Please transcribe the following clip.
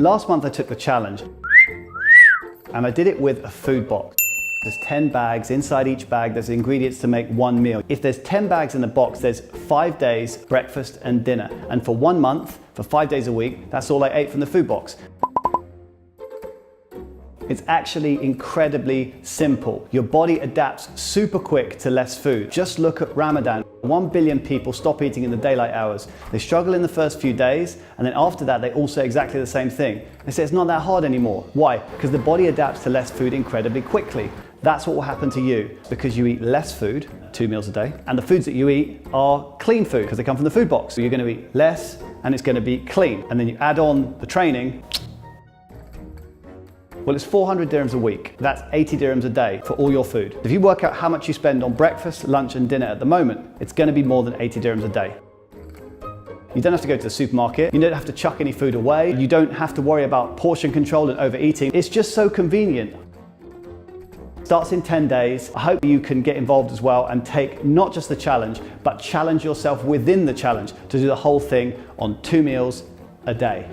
last month I took the challenge and I did it with a food box. There's 10 bags. Inside each bag, there's ingredients to make one meal. If there's 10 bags in the box, there's 5 days, breakfast and dinner. And for 1 month, for 5 days a week, that's all I ate from the food box. It's actually incredibly simple. Your body adapts super quick to less food. Just look at Ramadan. 1 billion people stop eating in the daylight hours. They struggle in the first few days, and then after that, they all say exactly the same thing. They say it's not that hard anymore. Why? Because the body adapts to less food incredibly quickly. That's what will happen to you because you eat less food, 2 meals a day, and the foods that you eat are clean food because they come from the food box. So you're going to eat less and it's going to be clean. And then you add on the training. Well, it's 400 dirhams a week. That's 80 dirhams a day for all your food. If you work out how much you spend on breakfast, lunch and dinner at the moment, it's going to be more than 80 dirhams a day. You don't have to go to the supermarket. You don't have to chuck any food away. You don't have to worry about portion control and overeating. It's just so convenient. Starts in 10 days. I hope you can get involved as well and take not just the challenge, but challenge yourself within the challenge to do the whole thing on 2 meals a day.